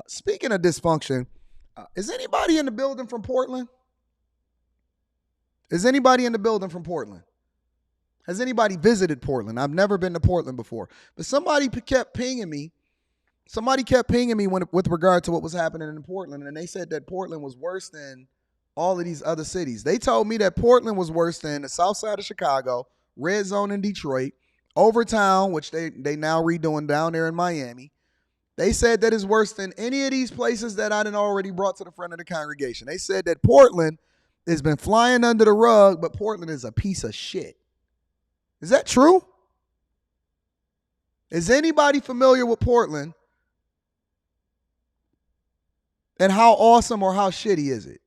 Speaking of dysfunction, is anybody in the building from Portland? Is anybody in the building from Portland? Has anybody visited Portland? I've never been to Portland before, but somebody kept pinging me. Somebody kept pinging me with regard to what was happening in Portland, and they said that Portland was worse than all of these other cities. They told me that Portland was worse than the south side of Chicago, Red Zone in Detroit, Overtown, which they now redoing down there in Miami. They said that it's worse than any of these places that I done already brought to the front of the congregation. They said that Portland has been flying under the rug, but Portland is a piece of shit. Is that true? Is anybody familiar with Portland? And how awesome or how shitty is it?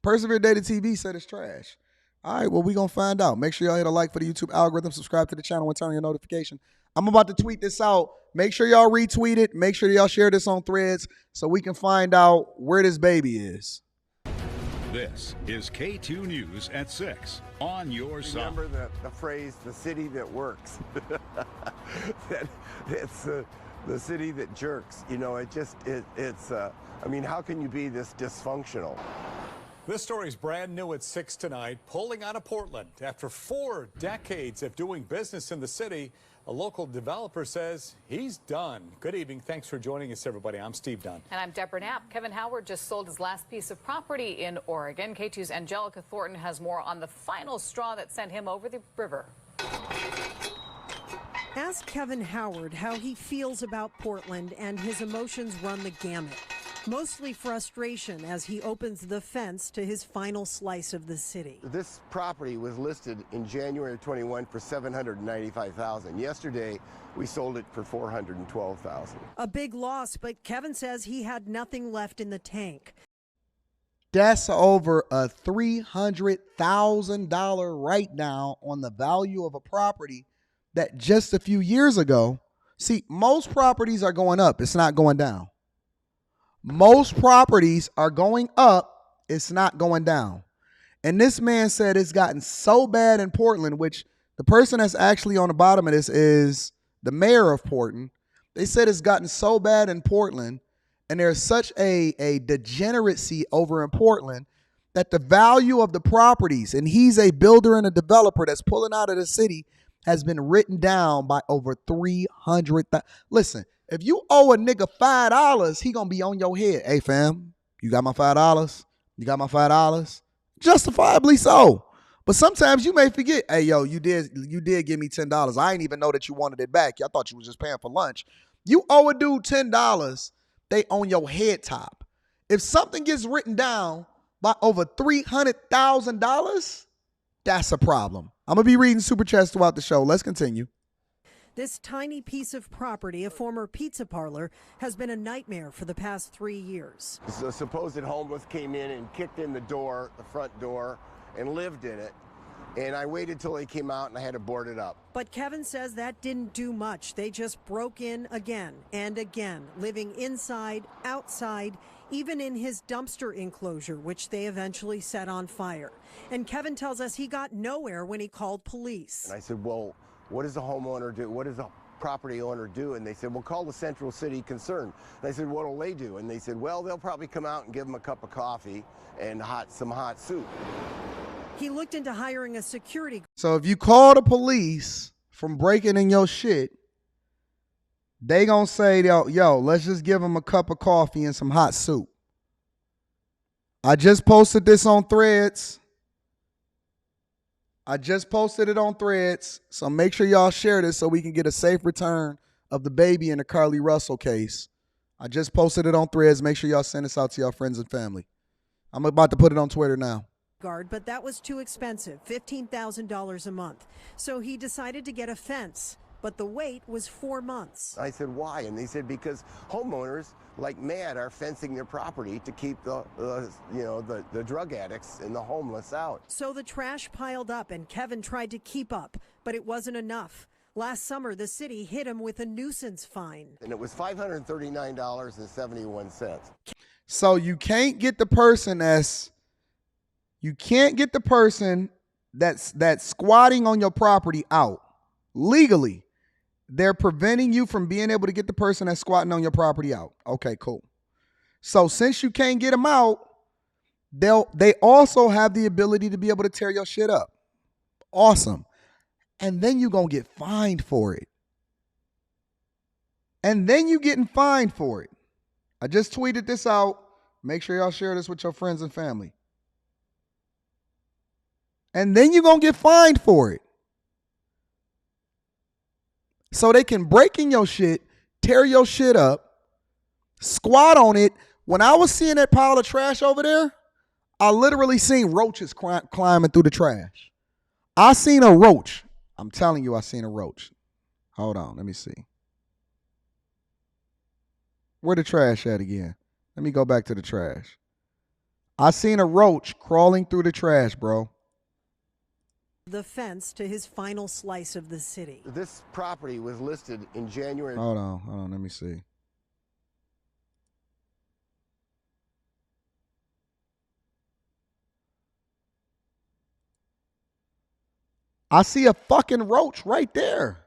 Persevere Data TV said it's trash. All right, well, we're going to find out. Make sure y'all hit a like for the YouTube algorithm, subscribe to the channel, and turn on your notification. I'm about to tweet this out. Make sure y'all retweet it. Make sure y'all share this on Threads so we can find out where this baby is. This is K2 News at 6 on your side. Remember the phrase, the city that works. It's the city that jerks. You know, I mean, how can you be this dysfunctional? This story's brand new at 6 tonight. Pulling out of Portland. After 4 decades of doing business in the city, a local developer says he's done. Good evening. Thanks for joining us, everybody. I'm Steve Dunn. And I'm Deborah Knapp. Kevin Howard just sold his last piece of property in Oregon. K2's Angelica Thornton has more on the final straw that sent him over the river. Ask Kevin Howard how he feels about Portland, and his emotions run the gamut. Mostly frustration as he opens the fence to his final slice of the city. This property was listed in January of 21 for $795,000. Yesterday, we sold it for $412,000. A big loss, but Kevin says he had nothing left in the tank. That's over a $300,000 write-down on the value of a property that just a few years ago, see, most properties are going up. It's not going down. Most properties are going up. It's not going down. And this man said it's gotten so bad in Portland, which the person that's actually on the bottom of this is the mayor of Portland. They said it's gotten so bad in Portland, and there's such a degeneracy over in Portland that the value of the properties, and he's a builder and a developer that's pulling out of the city, has been written down by over 300,000. Listen, if you owe a nigga $5, he gonna be on your head. Hey fam, you got my $5? You got my $5? Justifiably so. But sometimes you may forget, hey yo, you did give me $10. I didn't even know that you wanted it back. I thought you was just paying for lunch. You owe a dude $10, they on your head top. If something gets written down by over $300,000, that's a problem. I'm gonna be reading super chats throughout the show. Let's continue. This tiny piece of property, a former pizza parlor, has been a nightmare for the past 3 years. The supposed homeless came in and kicked in the front door, and lived in it. And I waited till they came out and I had to board it up. But Kevin says that didn't do much. They just broke in again and again, living inside, outside, even in his dumpster enclosure, which they eventually set on fire. And Kevin tells us he got nowhere when he called police. And I said, well, what does the homeowner do? What does the property owner do? And they said, well, call the Central City Concern. And I said, what'll they do? And they said, well, they'll probably come out and give them a cup of coffee and some hot soup. He looked into hiring a security. So if you call the police from breaking in your shit, they gonna say, yo, let's just give them a cup of coffee and some hot soup. I just posted this on Threads. So make sure y'all share this so we can get a safe return of the baby in the Carly Russell case. I just posted it on Threads. Make sure y'all send this out to y'all friends and family. I'm about to put it on Twitter now. But that was too expensive, $15,000 a month. So he decided to get a fence, but the wait was 4 months. I said, why? And they said, because homeowners like mad are fencing their property to keep the drug addicts and the homeless out. So the trash piled up and Kevin tried to keep up, but it wasn't enough. Last summer, the city hit him with a nuisance fine. And it was $539.71. So you can't get the person that's squatting on your property out legally. They're preventing you from being able to get the person that's squatting on your property out. Okay, cool. So since you can't get them out, they also have the ability to be able to tear your shit up. Awesome. And then you're going to get fined for it. And then you getting fined for it. I just tweeted this out. Make sure y'all share this with your friends and family. And then you're going to get fined for it. So they can break in your shit, tear your shit up, squat on it. When I was seeing that pile of trash over there, I literally seen roaches climbing through the trash. I seen a roach. I'm telling you, I seen a roach. Hold on, let me see. Where the trash at again? Let me go back to the trash. I seen a roach crawling through the trash, bro. The fence to his final slice of the city. This property was listed in January. Hold on, let me see. I see a fucking roach right there.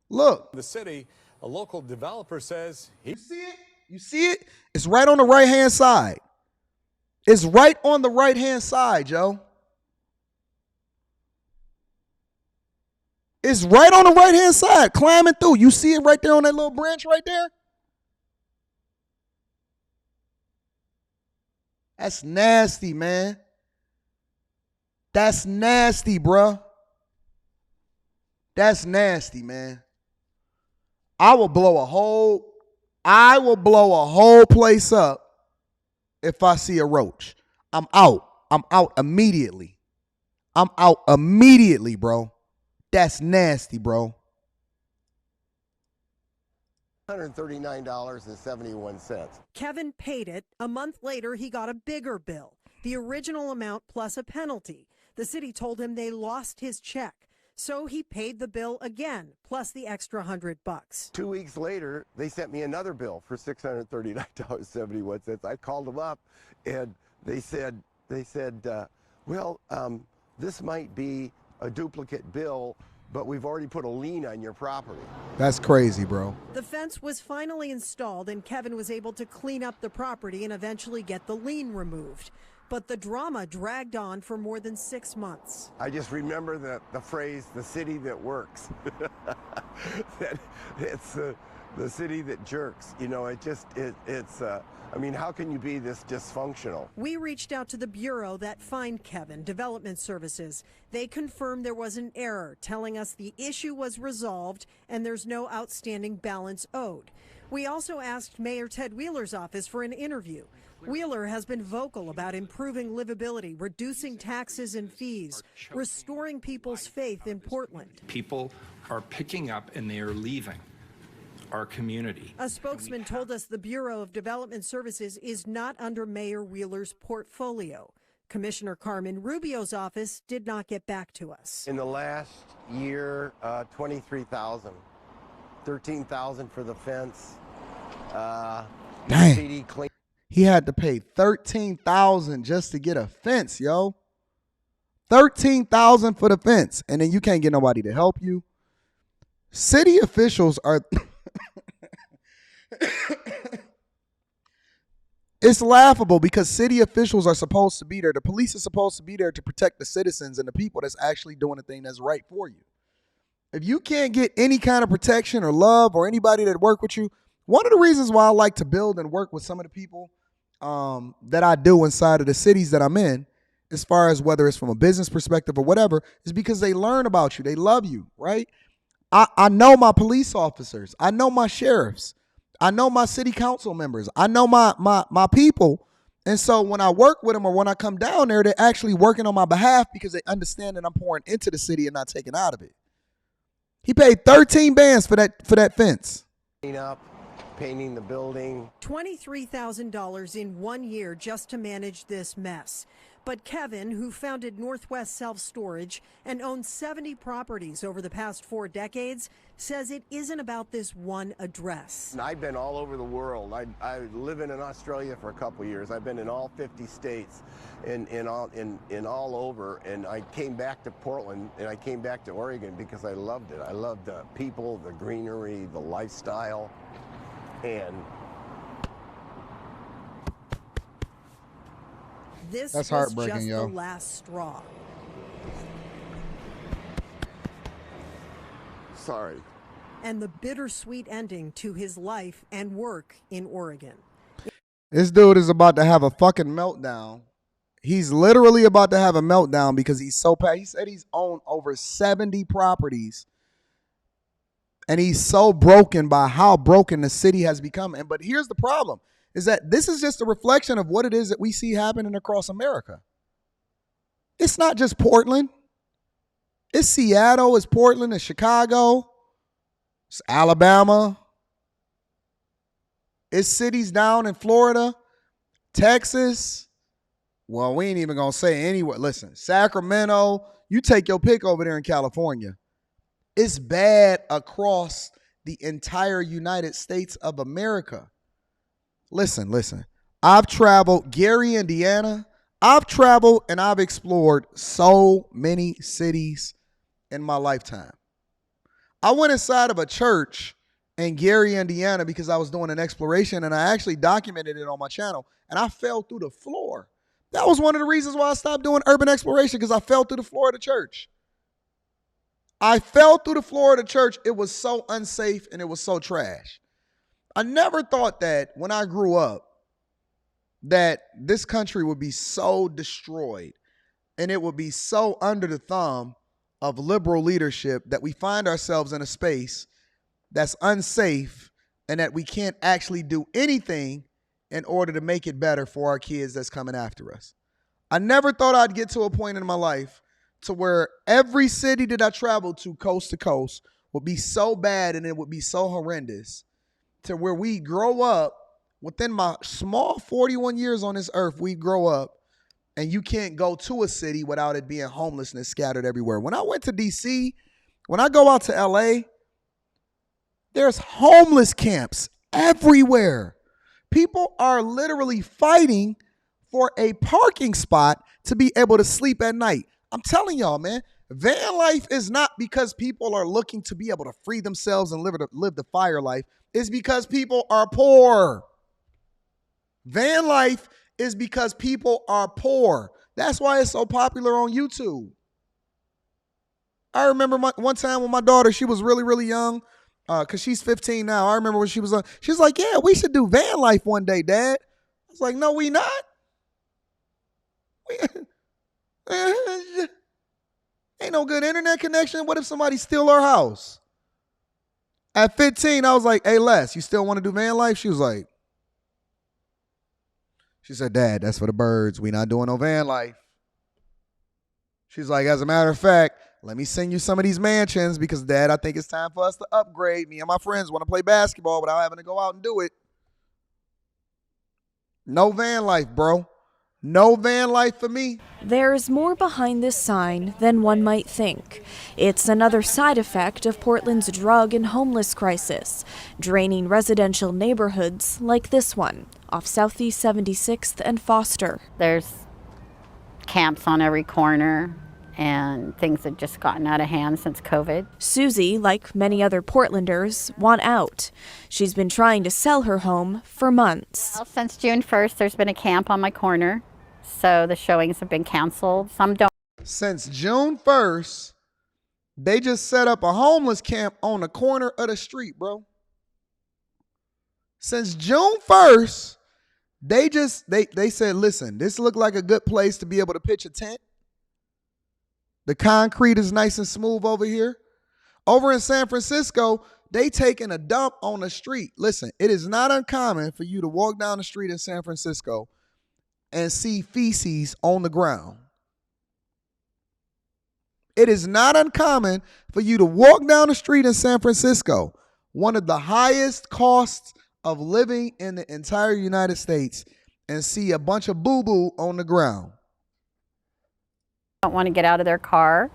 Look. The city, a local developer says You see it? You see it? It's right on the right-hand side. It's right on the right-hand side, Joe. It's right on the right-hand side, climbing through. You see it right there on that little branch right there? That's nasty, man. That's nasty, bruh. That's nasty, man. I will blow a whole place up if I see a roach. I'm out. I'm out immediately. Bro. That's nasty, bro. $139.71. Kevin paid it. A month later, he got a bigger bill, the original amount plus a penalty. The city told him they lost his check. So he paid the bill again, plus the extra $100. 2 weeks later, they sent me another bill for $639.71. I called them up, and they said, well, this might be a duplicate bill, but we've already put a lien on your property. That's crazy, bro. The fence was finally installed, and Kevin was able to clean up the property and eventually get the lien removed. But the drama dragged on for more than 6 months. I just remember the phrase, the city that works. It's the city that jerks. You know, I mean, how can you be this dysfunctional? We reached out to the bureau that fined Kevin, Development Services. They confirmed there was an error, telling us the issue was resolved and there's no outstanding balance owed. We also asked Mayor Ted Wheeler's office for an interview. Wheeler has been vocal about improving livability, reducing taxes and fees, restoring people's faith in Portland. People are picking up and they are leaving our community. A spokesman told us the Bureau of Development Services is not under Mayor Wheeler's portfolio. Commissioner Carmen Rubio's office did not get back to us. In the last year, 23,000, 13,000 for the fence. Dang. CD clean. He had to pay $13,000 just to get a fence, yo. $13,000 for the fence, and then you can't get nobody to help you. City officials are. It's laughable because city officials are supposed to be there. The police is supposed to be there to protect the citizens and the people that's actually doing the thing that's right for you. If you can't get any kind of protection or love or anybody that work with you, one of the reasons why I like to build and work with some of the people that I do inside of the cities that I'm in, as far as whether it's from a business perspective or whatever, is because they learn about you. They love you, right? I know my police officers. I know my sheriffs. I know my city council members. I know my people. And so when I work with them or when I come down there, they're actually working on my behalf because they understand that I'm pouring into the city and not taking out of it. He paid 13 bands for that fence. Clean up, painting the building. $23,000 in 1 year just to manage this mess. But Kevin, who founded Northwest Self Storage and owns 70 properties over the past 4 decades, says it isn't about this one address. And I've been all over the world. I live in Australia for a couple years. I've been in all 50 states and all over. And I came back to Portland and I came back to Oregon because I loved it. I loved the people, the greenery, the lifestyle. And This That's was heartbreaking, just yo. the last straw. sorry. And the bittersweet ending to his life and work in Oregon. This dude is about to have a fucking meltdown. He's literally about to have a meltdown because he's so bad. He said he's owned over 70 properties. And he's so broken by how broken the city has become. But here's the problem, is that this is just a reflection of what it is that we see happening across America. It's not just Portland. It's Seattle, it's Portland, it's Chicago, it's Alabama. It's cities down in Florida, Texas. Well, we ain't even going to say anywhere. Listen, Sacramento, you take your pick over there in California. It's bad across the entire United States of America. Listen. I've traveled Gary, Indiana. I've traveled and I've explored so many cities in my lifetime. I went inside of a church in Gary, Indiana because I was doing an exploration, and I actually documented it on my channel, and I fell through the floor. That was one of the reasons why I stopped doing urban exploration, because I fell through the floor of the church. I fell through the floor of the church. It was so unsafe and it was so trash. I never thought that when I grew up that this country would be so destroyed and it would be so under the thumb of liberal leadership that we find ourselves in a space that's unsafe and that we can't actually do anything in order to make it better for our kids that's coming after us. I never thought I'd get to a point in my life to where every city that I traveled to coast would be so bad and it would be so horrendous, to where we grow up within my small 41 years on this earth, we grow up and you can't go to a city without it being homelessness scattered everywhere. When I went to DC, when I go out to LA, there's homeless camps everywhere. People are literally fighting for a parking spot to be able to sleep at night. I'm telling y'all, man, van life is not because people are looking to be able to free themselves and live the fire life. It's because people are poor. Van life is because people are poor. That's why it's so popular on YouTube. I remember one time when my daughter, she was really, really young, because she's 15 now. I remember when she was like, yeah, we should do van life one day, Dad. I was like, no, we not. Ain't no good internet connection. What if somebody steal our house? At 15, I was like, hey, Les, you still want to do van life? She said, Dad, that's for the birds. We not doing no van life. She's like, as a matter of fact, let me send you some of these mansions because, Dad, I think it's time for us to upgrade. Me and my friends want to play basketball without having to go out and do it. No van life, bro. No van life for me. There's more behind this sign than one might think. It's another side effect of Portland's drug and homeless crisis, draining residential neighborhoods like this one, off Southeast 76th and Foster. There's camps on every corner, and things have just gotten out of hand since COVID. Susie, like many other Portlanders, want out. She's been trying to sell her home for months. Well, since June 1st, there's been a camp on my corner, so the showings have been canceled. Some don't. Since June 1st, they just set up a homeless camp on the corner of the street, bro. Since June 1st, they said, listen, this looked like a good place to be able to pitch a tent. The concrete is nice and smooth over here. Over in San Francisco, they taking a dump on the street. Listen, it is not uncommon for you to walk down the street in San Francisco and see feces on the ground. It is not uncommon for you to walk down the street in San Francisco, one of the highest costs of living in the entire United States, and see a bunch of boo-boo on the ground. Don't want to get out of their car,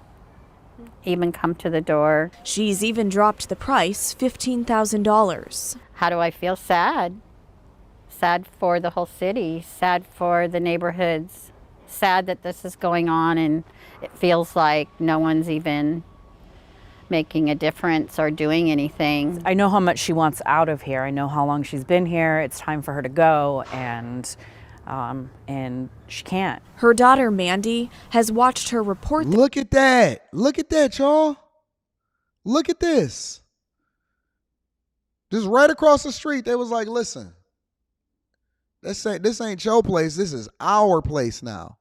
even come to the door. She's even dropped the price, $15,000. How do I feel? Sad. Sad for the whole city, sad for the neighborhoods, sad that this is going on, and it feels like no one's even making a difference or doing anything. I know how much she wants out of here. I know how long she's been here. It's time for her to go, and she can't. Her daughter, Mandy, has watched her report. Look at that. Look at that, y'all. Look at this. Just right across the street, they was like, listen, this ain't your place. This is our place now.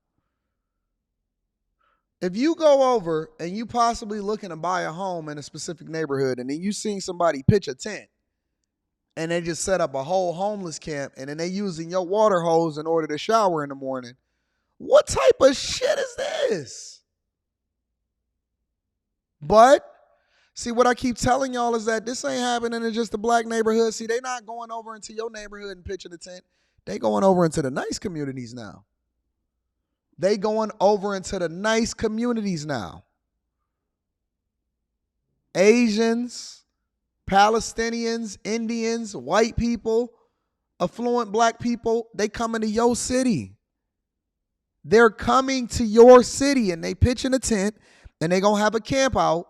If you go over and you possibly looking to buy a home in a specific neighborhood, and then you seen somebody pitch a tent and they just set up a whole homeless camp, and then they using your water hose in order to shower in the morning, what type of shit is this? But see, what I keep telling y'all is that this ain't happening in just the black neighborhood. See, they not going over into your neighborhood and pitching a tent. They going over into the nice communities now. They going over into the nice communities now. Asians, Palestinians, Indians, white people, affluent black people, they coming to your city. They're coming to your city, and they pitching a tent, and they gonna have a camp out,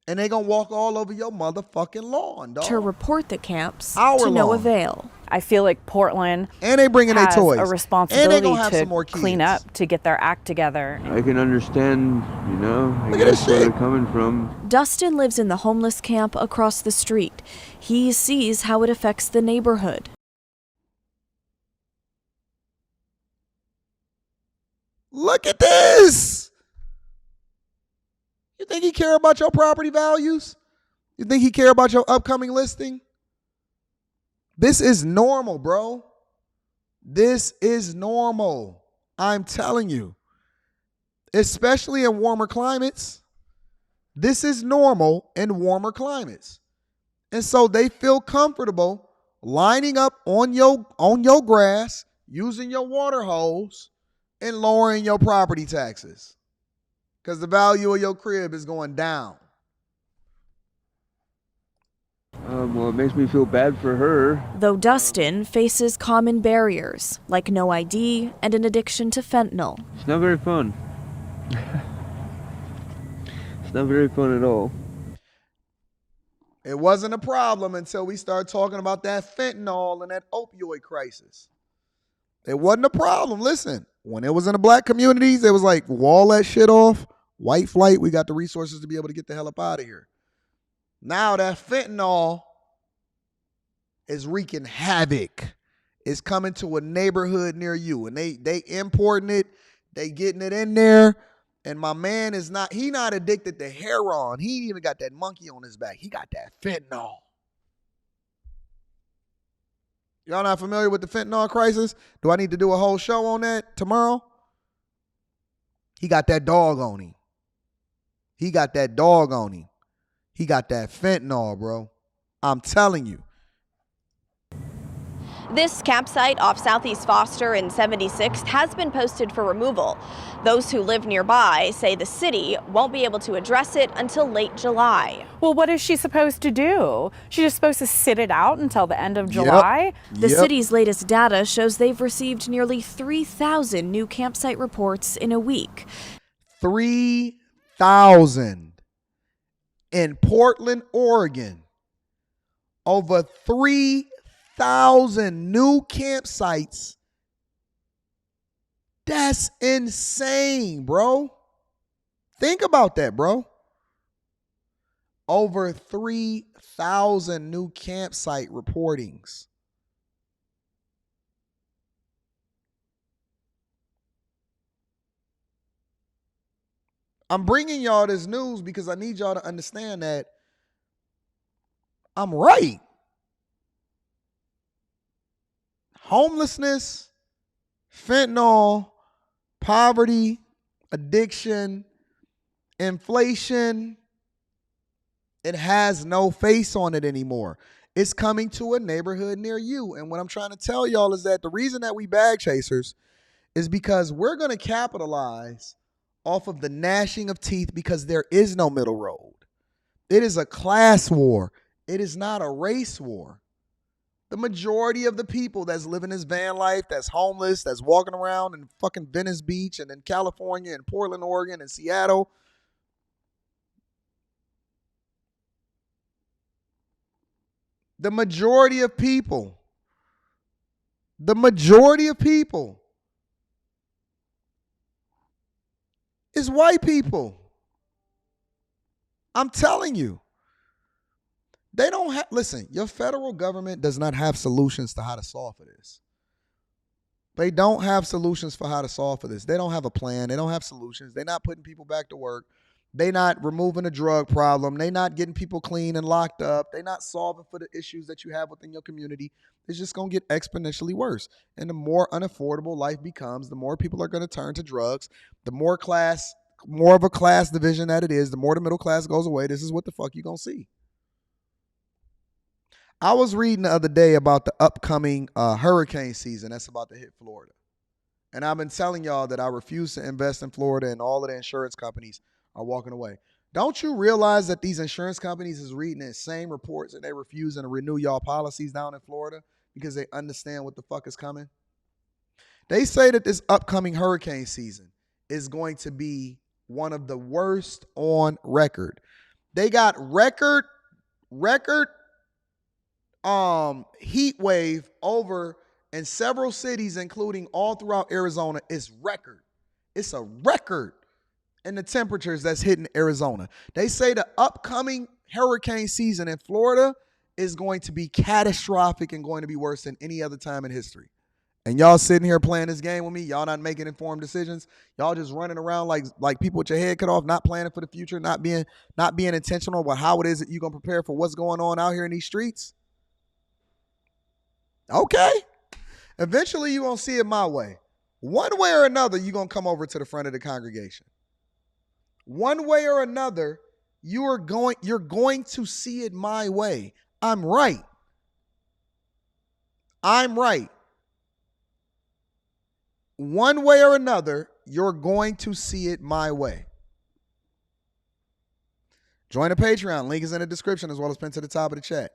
and they gonna walk all over your motherfucking lawn, dog. To report the camps Our to no lawn. avail. I feel like Portland And they bringing their has toys. a And responsibility they gonna have to some more kids. clean up, to get their act together. I can understand, I Look at guess this where shit. they're coming from. Dustin lives in the homeless camp across the street. He sees how it affects the neighborhood. Look at this. You think he care about your property values? You think he care about your upcoming listing? This is normal, bro. This is normal. I'm telling you. Especially in warmer climates. This is normal in warmer climates. And so they feel comfortable lining up on your grass, using your water hose, and lowering your property taxes. Because the value of your crib is going down. Well, it makes me feel bad for her. Though Dustin faces common barriers, like no ID and an addiction to fentanyl. It's not very fun. It's not very fun at all. It wasn't a problem until we started talking about that fentanyl and that opioid crisis. It wasn't a problem. Listen, when it was in the black communities, it was like, wall that shit off. White flight, we got the resources to be able to get the hell up out of here. Now that fentanyl is wreaking havoc. It's coming to a neighborhood near you, and they importing it, they getting it in there, and my man is not addicted to heroin. He ain't even got that monkey on his back. He got that fentanyl. Y'all not familiar with the fentanyl crisis? Do I need to do a whole show on that tomorrow? He got that dog on him. He got that dog on him. He got that fentanyl, bro. I'm telling you. This campsite off Southeast Foster and 76th has been posted for removal. Those who live nearby say the city won't be able to address it until late July. Well, what is she supposed to do? She's just supposed to sit it out until the end of July? The city's latest data shows they've received nearly 3,000 new campsite reports in a week. 3,000 in Portland, Oregon. Over 3,000 new campsites. That's insane, bro. Think about that, bro. Over 3,000 new campsite reportings. I'm bringing y'all this news because I need y'all to understand that I'm right. Homelessness, fentanyl, poverty, addiction, inflation, it has no face on it anymore. It's coming to a neighborhood near you. And what I'm trying to tell y'all is that the reason that we bag chasers is because we're going to capitalize off of the gnashing of teeth because there is no middle road. It is a class war. It is not a race war. The majority of the people that's living this van life, that's homeless, that's walking around in fucking Venice Beach and in California and Portland, Oregon and Seattle, The majority of people is white people. I'm telling you. They don't have, listen, your federal government does not have solutions to how to solve for this. They don't have solutions for how to solve for this. They don't have a plan. They don't have solutions. They're not putting people back to work. They're not removing the drug problem. They're not getting people clean and locked up. They're not solving for the issues that you have within your community. It's just going to get exponentially worse. And the more unaffordable life becomes, the more people are going to turn to drugs. The more of a class division that it is, the more the middle class goes away. This is what the fuck you're going to see. I was reading the other day about the upcoming hurricane season that's about to hit Florida. And I've been telling y'all that I refuse to invest in Florida, and all of the insurance companies are walking away. Don't you realize that these insurance companies is reading the same reports and they're refusing to renew y'all policies down in Florida because they understand what the fuck is coming? They say that this upcoming hurricane season is going to be one of the worst on record. They got record heat wave over in several cities, including all throughout Arizona. It's record. It's a record in the temperatures that's hitting Arizona. They say the upcoming hurricane season in Florida is going to be catastrophic and going to be worse than any other time in history. And y'all sitting here playing this game with me, y'all not making informed decisions. Y'all just running around like people with your head cut off, not planning for the future, not being intentional about how it is that you're going to prepare for what's going on out here in these streets. Okay. Eventually you're going to see it my way. One way or another, you're going to come over to the front of the congregation. One way or another, you're going to see it my way. I'm right. One way or another, you're going to see it my way. Join the Patreon. Link is in the description as well as pinned to the top of the chat.